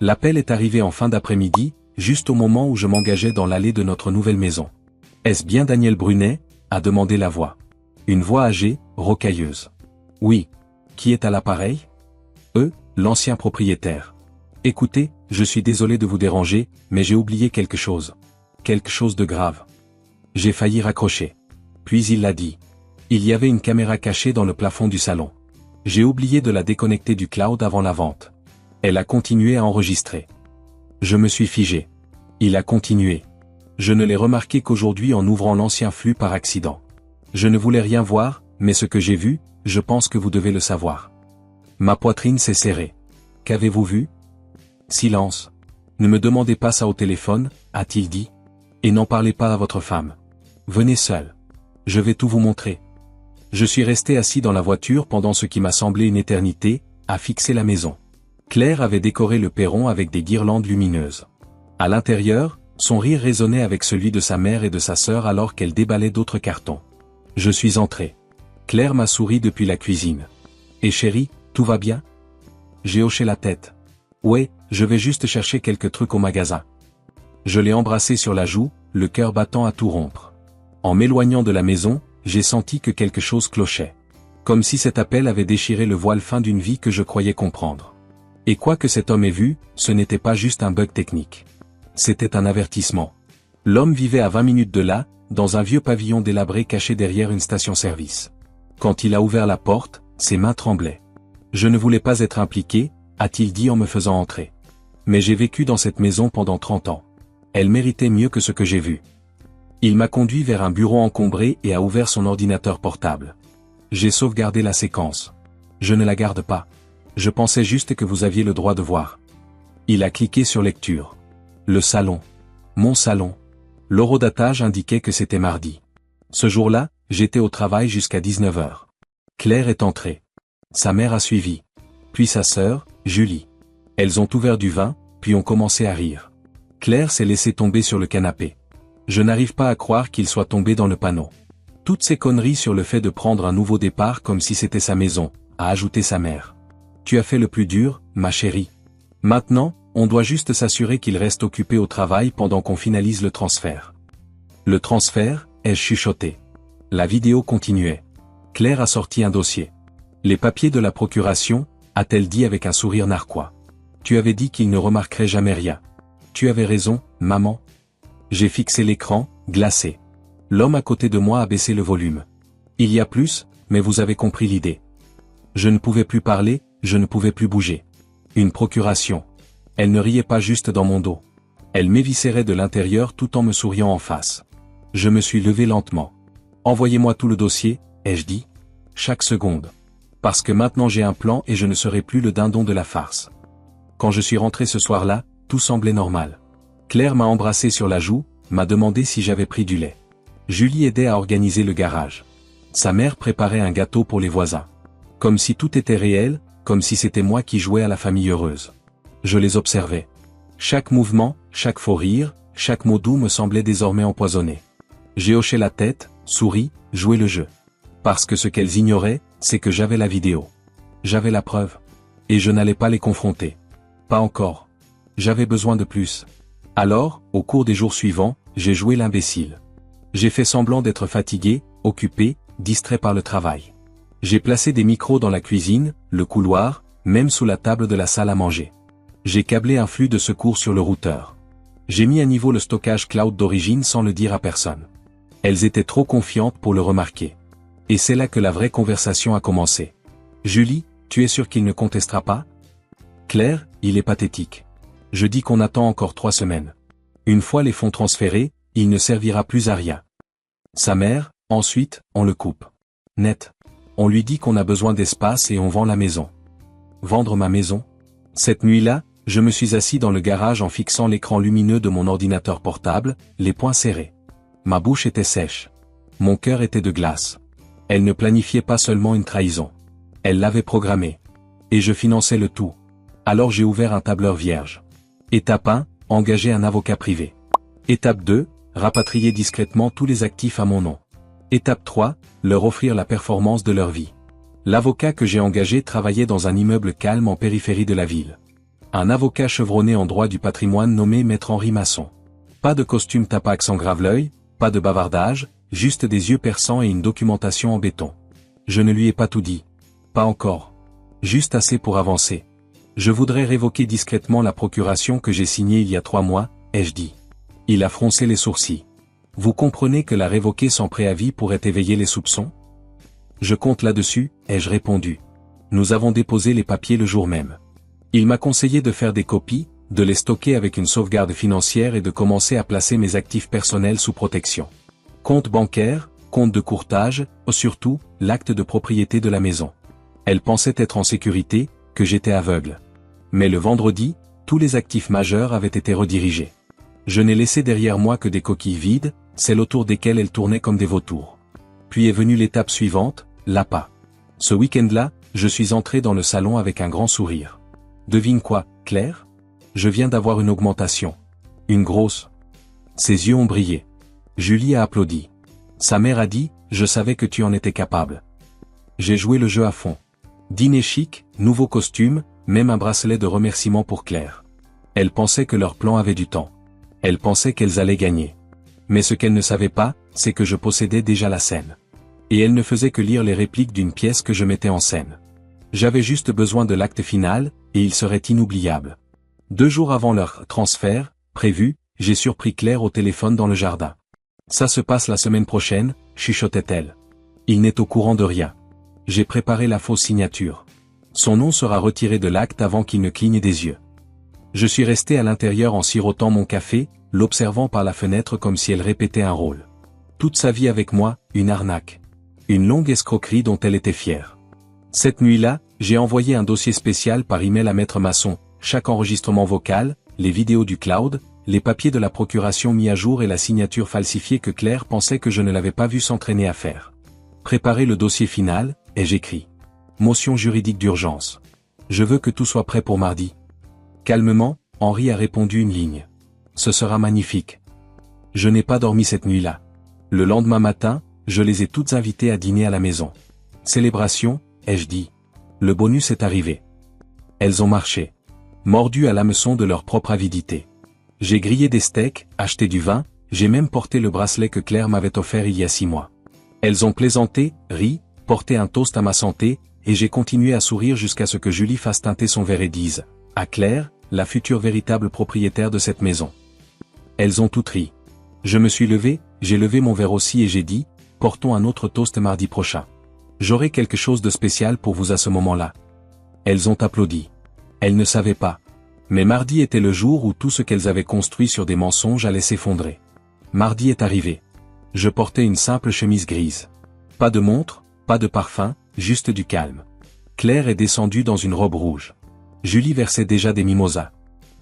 L'appel est arrivé en fin d'après-midi, juste au moment où je m'engageais dans l'allée de notre nouvelle maison. « Est-ce bien Daniel Brunet ?» a demandé la voix. Une voix âgée, rocailleuse. « Oui. Qui est à l'appareil ?» L'ancien propriétaire. « Écoutez, je suis désolé de vous déranger, mais j'ai oublié quelque chose. Quelque chose de grave. » J'ai failli raccrocher. Puis il l'a dit. Il y avait une caméra cachée dans le plafond du salon. J'ai oublié de la déconnecter du cloud avant la vente. Elle a continué à enregistrer. Je me suis figé. Il a continué. Je ne l'ai remarqué qu'aujourd'hui en ouvrant l'ancien flux par accident. Je ne voulais rien voir, mais ce que j'ai vu, je pense que vous devez le savoir. Ma poitrine s'est serrée. Qu'avez-vous vu ? Silence. Ne me demandez pas ça au téléphone, a-t-il dit. Et n'en parlez pas à votre femme. Venez seul. Je vais tout vous montrer. Je suis resté assis dans la voiture pendant ce qui m'a semblé une éternité, à fixer la maison. Claire avait décoré le perron avec des guirlandes lumineuses. À l'intérieur, son rire résonnait avec celui de sa mère et de sa sœur alors qu'elle déballait d'autres cartons. Je suis entré. Claire m'a souri depuis la cuisine. Et chérie, tout va bien ? J'ai hoché la tête. Ouais, je vais juste chercher quelques trucs au magasin. Je l'ai embrassé sur la joue, le cœur battant à tout rompre. En m'éloignant de la maison, j'ai senti que quelque chose clochait. Comme si cet appel avait déchiré le voile fin d'une vie que je croyais comprendre. Et quoi que cet homme ait vu, ce n'était pas juste un bug technique. C'était un avertissement. L'homme vivait à 20 minutes de là, dans un vieux pavillon délabré caché derrière une station-service. Quand il a ouvert la porte, ses mains tremblaient. Je ne voulais pas être impliqué, a-t-il dit en me faisant entrer. Mais j'ai vécu dans cette maison pendant 30 ans. Elle méritait mieux que ce que j'ai vu. Il m'a conduit vers un bureau encombré et a ouvert son ordinateur portable. J'ai sauvegardé la séquence. Je ne la garde pas. Je pensais juste que vous aviez le droit de voir. Il a cliqué sur lecture. Le salon. Mon salon. L'horodatage indiquait que c'était mardi. Ce jour-là, j'étais au travail jusqu'à 19h. Claire est entrée. Sa mère a suivi. Puis sa sœur, Julie. Elles ont ouvert du vin, puis ont commencé à rire. Claire s'est laissée tomber sur le canapé. Je n'arrive pas à croire qu'il soit tombé dans le panneau. Toutes ces conneries sur le fait de prendre un nouveau départ comme si c'était sa maison, a ajouté sa mère. Tu as fait le plus dur, ma chérie. Maintenant, on doit juste s'assurer qu'il reste occupé au travail pendant qu'on finalise le transfert. Le transfert, ai-je chuchoté. La vidéo continuait. Claire a sorti un dossier. Les papiers de la procuration, a-t-elle dit avec un sourire narquois. Tu avais dit qu'il ne remarquerait jamais rien. Tu avais raison, maman. J'ai fixé l'écran, glacé. L'homme à côté de moi a baissé le volume. Il y a plus, mais vous avez compris l'idée. Je ne pouvais plus parler, je ne pouvais plus bouger. Une procuration. Elle ne riait pas juste dans mon dos. Elle m'éviscérait de l'intérieur tout en me souriant en face. Je me suis levé lentement. Envoyez-moi tout le dossier, ai-je dit. Chaque seconde. Parce que maintenant j'ai un plan et je ne serai plus le dindon de la farce. Quand je suis rentré ce soir-là, tout semblait normal. Claire m'a embrassé sur la joue, m'a demandé si j'avais pris du lait. Julie aidait à organiser le garage. Sa mère préparait un gâteau pour les voisins. Comme si tout était réel, comme si c'était moi qui jouais à la famille heureuse. Je les observais. Chaque mouvement, chaque faux rire, chaque mot doux me semblait désormais empoisonné. J'ai hoché la tête, souri, joué le jeu. Parce que ce qu'elles ignoraient, c'est que j'avais la vidéo. J'avais la preuve. Et je n'allais pas les confronter. Pas encore. J'avais besoin de plus. Alors, au cours des jours suivants, j'ai joué l'imbécile. J'ai fait semblant d'être fatigué, occupé, distrait par le travail. J'ai placé des micros dans la cuisine, le couloir, même sous la table de la salle à manger. J'ai câblé un flux de secours sur le routeur. J'ai mis à niveau le stockage cloud d'origine sans le dire à personne. Elles étaient trop confiantes pour le remarquer. Et c'est là que la vraie conversation a commencé. Julie, tu es sûre qu'il ne contestera pas ? Claire, il est pathétique. Je dis qu'on attend encore 3 semaines. Une fois les fonds transférés, il ne servira plus à rien. Sa mère, ensuite, on le coupe. Net. On lui dit qu'on a besoin d'espace et on vend la maison. Vendre ma maison ? Cette nuit-là, je me suis assis dans le garage en fixant l'écran lumineux de mon ordinateur portable, les poings serrés. Ma bouche était sèche. Mon cœur était de glace. Elle ne planifiait pas seulement une trahison. Elle l'avait programmée. Et je finançais le tout. Alors j'ai ouvert un tableur vierge. Étape 1, engager un avocat privé. Étape 2, rapatrier discrètement tous les actifs à mon nom. Étape 3, leur offrir la performance de leur vie. L'avocat que j'ai engagé travaillait dans un immeuble calme en périphérie de la ville. Un avocat chevronné en droit du patrimoine nommé Maître Henri Masson. Pas de costume tapax en grave-l'œil, pas de bavardage, juste des yeux perçants et une documentation en béton. Je ne lui ai pas tout dit. Pas encore. Juste assez pour avancer. Je voudrais révoquer discrètement la procuration que j'ai signée il y a 3 mois, ai-je dit. Il a froncé les sourcils. Vous comprenez que la révoquer sans préavis pourrait éveiller les soupçons? Je compte là-dessus, ai-je répondu. Nous avons déposé les papiers le jour même. Il m'a conseillé de faire des copies, de les stocker avec une sauvegarde financière et de commencer à placer mes actifs personnels sous protection. Compte bancaire, compte de courtage, surtout, l'acte de propriété de la maison. Elle pensait être en sécurité, que j'étais aveugle. Mais le vendredi, tous les actifs majeurs avaient été redirigés. Je n'ai laissé derrière moi que des coquilles vides, celles autour desquelles elle tournait comme des vautours. Puis est venue l'étape suivante, l'appât. Ce week-end-là, je suis entré dans le salon avec un grand sourire. Devine quoi, Claire? Je viens d'avoir une augmentation. Une grosse. Ses yeux ont brillé. Julie a applaudi. Sa mère a dit, je savais que tu en étais capable. J'ai joué le jeu à fond. Dîner chic, nouveau costume, même un bracelet de remerciement pour Claire. Elle pensait que leur plan avait du temps. Elle pensait qu'elles allaient gagner. Mais ce qu'elle ne savait pas, c'est que je possédais déjà la scène. Et elle ne faisait que lire les répliques d'une pièce que je mettais en scène. J'avais juste besoin de l'acte final, et il serait inoubliable. 2 jours avant leur transfert, prévu, j'ai surpris Claire au téléphone dans le jardin. Ça se passe la semaine prochaine, chuchotait-elle. Il n'est au courant de rien. J'ai préparé la fausse signature. Son nom sera retiré de l'acte avant qu'il ne cligne des yeux. Je suis resté à l'intérieur en sirotant mon café, l'observant par la fenêtre comme si elle répétait un rôle. Toute sa vie avec moi, une arnaque. Une longue escroquerie dont elle était fière. Cette nuit-là, j'ai envoyé un dossier spécial par email à Maître Masson, chaque enregistrement vocal, les vidéos du cloud, les papiers de la procuration mis à jour et la signature falsifiée que Claire pensait que je ne l'avais pas vue s'entraîner à faire. Préparer le dossier final, et j'écris. Motion juridique d'urgence. Je veux que tout soit prêt pour mardi. Calmement, Henri a répondu une ligne. Ce sera magnifique. Je n'ai pas dormi cette nuit-là. Le lendemain matin, je les ai toutes invitées à dîner à la maison. Célébration, ai-je dit. Le bonus est arrivé. Elles ont marché. Mordues à l'hameçon de leur propre avidité. J'ai grillé des steaks, acheté du vin, j'ai même porté le bracelet que Claire m'avait offert il y a 6 mois. Elles ont plaisanté, ri, porté un toast à ma santé, et j'ai continué à sourire jusqu'à ce que Julie fasse teinter son verre et dise, à Claire, la future véritable propriétaire de cette maison. Elles ont toutes ri. Je me suis levé, j'ai levé mon verre aussi et j'ai dit, portons un autre toast mardi prochain. J'aurai quelque chose de spécial pour vous à ce moment-là. Elles ont applaudi. Elles ne savaient pas. Mais mardi était le jour où tout ce qu'elles avaient construit sur des mensonges allait s'effondrer. Mardi est arrivé. Je portais une simple chemise grise. Pas de montre, pas de parfum, juste du calme. Claire est descendue dans une robe rouge. Julie versait déjà des mimosas.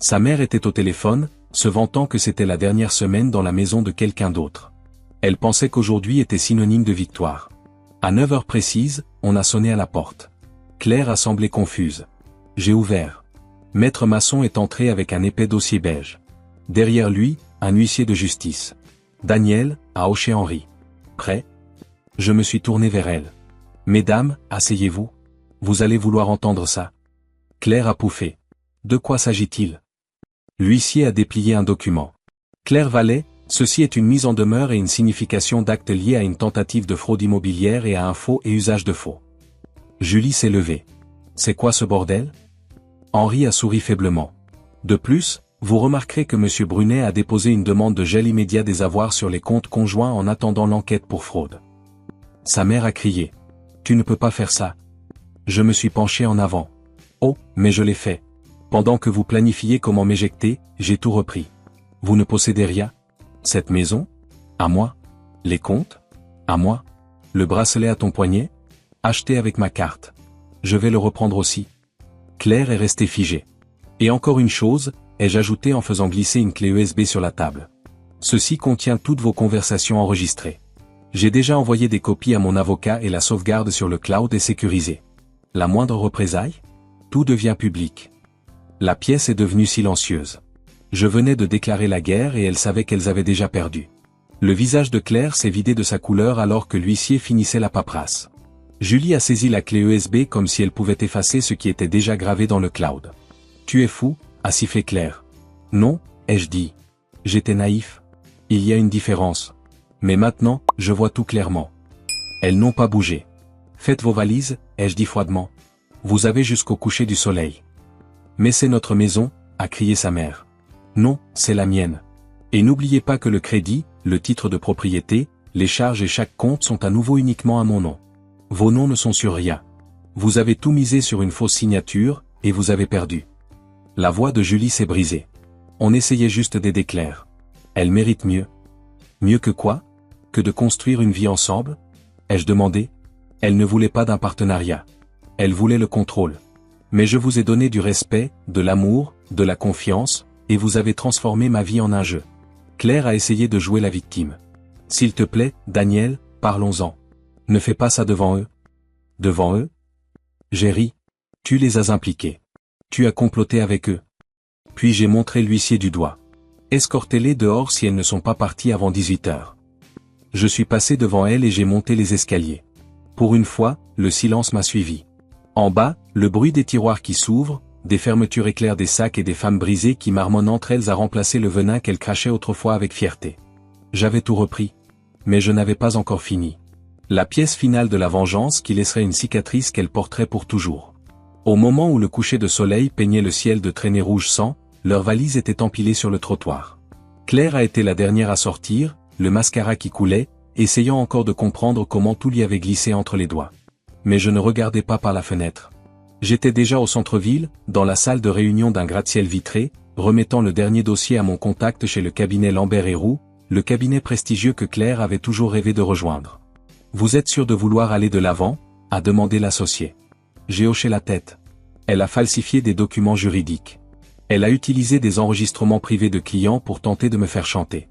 Sa mère était au téléphone, se vantant que c'était la dernière semaine dans la maison de quelqu'un d'autre. Elle pensait qu'aujourd'hui était synonyme de victoire. À 9 heures précises, on a sonné à la porte. Claire a semblé confuse. J'ai ouvert. Maître Masson est entré avec un épais dossier beige. Derrière lui, un huissier de justice. Daniel, a hoché Henri. Prêt? Je me suis tourné vers elle. Mesdames, asseyez-vous. Vous allez vouloir entendre ça. Claire a pouffé. De quoi s'agit-il? L'huissier a déplié un document. Claire Vallet, ceci est une mise en demeure et une signification d'actes liés à une tentative de fraude immobilière et à un faux et usage de faux. Julie s'est levée. C'est quoi ce bordel? Henri a souri faiblement. De plus, vous remarquerez que M. Brunet a déposé une demande de gel immédiat des avoirs sur les comptes conjoints en attendant l'enquête pour fraude. Sa mère a crié. Tu ne peux pas faire ça. Je me suis penché en avant. Oh, mais je l'ai fait. Pendant que vous planifiez comment m'éjecter, j'ai tout repris. Vous ne possédez rien? Cette maison? À moi? Les comptes? À moi? Le bracelet à ton poignet? Acheté avec ma carte. Je vais le reprendre aussi. Claire est restée figée. Et encore une chose, ai-je ajouté en faisant glisser une clé USB sur la table. Ceci contient toutes vos conversations enregistrées. J'ai déjà envoyé des copies à mon avocat et la sauvegarde sur le cloud est sécurisée. La moindre représaille? Tout devient public. La pièce est devenue silencieuse. Je venais de déclarer la guerre et elles savaient qu'elles avaient déjà perdu. Le visage de Claire s'est vidé de sa couleur alors que l'huissier finissait la paperasse. Julie a saisi la clé USB comme si elle pouvait effacer ce qui était déjà gravé dans le cloud. Tu es fou, a sifflé Claire. Non, ai-je dit. J'étais naïf. Il y a une différence. Mais maintenant, je vois tout clairement. Elles n'ont pas bougé. Faites vos valises, ai-je dit froidement. Vous avez jusqu'au coucher du soleil. Mais c'est notre maison, a crié sa mère. Non, c'est la mienne. Et n'oubliez pas que le crédit, le titre de propriété, les charges et chaque compte sont à nouveau uniquement à mon nom. Vos noms ne sont sur rien. Vous avez tout misé sur une fausse signature, et vous avez perdu. La voix de Julie s'est brisée. On essayait juste d'aider Claire. Elle mérite mieux. Mieux que quoi? Que de construire une vie ensemble? Ai-je demandé? Elle ne voulait pas d'un partenariat. Elle voulait le contrôle. Mais je vous ai donné du respect, de l'amour, de la confiance, et vous avez transformé ma vie en un jeu. Claire a essayé de jouer la victime. S'il te plaît, Daniel, parlons-en. Ne fais pas ça devant eux. Devant eux? J'ai ri. Tu les as impliqués. Tu as comploté avec eux. Puis j'ai montré l'huissier du doigt. Escortez-les dehors si elles ne sont pas parties avant 18 heures. Je suis passé devant elles et j'ai monté les escaliers. Pour une fois, le silence m'a suivi. En bas, le bruit des tiroirs qui s'ouvrent, des fermetures éclairs des sacs et des femmes brisées qui marmonnent entre elles a remplacé le venin qu'elles crachaient autrefois avec fierté. J'avais tout repris. Mais je n'avais pas encore fini. La pièce finale de la vengeance qui laisserait une cicatrice qu'elle porterait pour toujours. Au moment où le coucher de soleil peignait le ciel de traînées rouge sang, leurs valises étaient empilées sur le trottoir. Claire a été la dernière à sortir, le mascara qui coulait, essayant encore de comprendre comment tout lui avait glissé entre les doigts. Mais je ne regardais pas par la fenêtre. J'étais déjà au centre-ville, dans la salle de réunion d'un gratte-ciel vitré, remettant le dernier dossier à mon contact chez le cabinet Lambert & Roux, le cabinet prestigieux que Claire avait toujours rêvé de rejoindre. Vous êtes sûr de vouloir aller de l'avant? A demandé l'associé. J'ai hoché la tête. Elle a falsifié des documents juridiques. Elle a utilisé des enregistrements privés de clients pour tenter de me faire chanter.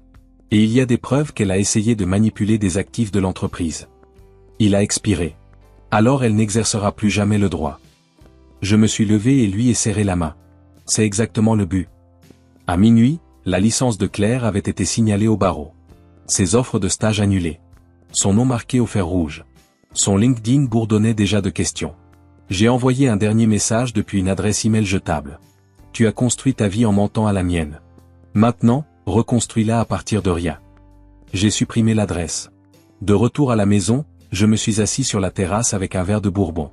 Et il y a des preuves qu'elle a essayé de manipuler des actifs de l'entreprise. Il a expiré. Alors elle n'exercera plus jamais le droit. Je me suis levé et lui ai serré la main. C'est exactement le but. À minuit, la licence de Claire avait été signalée au barreau. Ses offres de stage annulées. Son nom marqué au fer rouge. Son LinkedIn bourdonnait déjà de questions. J'ai envoyé un dernier message depuis une adresse email jetable. Tu as construit ta vie en mentant à la mienne. Maintenant, reconstruis-la à partir de rien. J'ai supprimé l'adresse. De retour à la maison, je me suis assis sur la terrasse avec un verre de bourbon.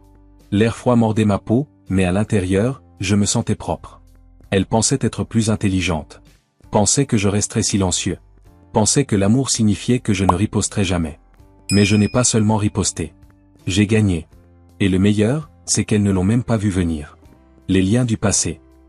L'air froid mordait ma peau, mais à l'intérieur, je me sentais propre. Elle pensait être plus intelligente. Pensait que je resterais silencieux. Pensait que l'amour signifiait que je ne riposterais jamais. Mais je n'ai pas seulement riposté. J'ai gagné. Et le meilleur, c'est qu'elles ne l'ont même pas vu venir. Les liens du passé.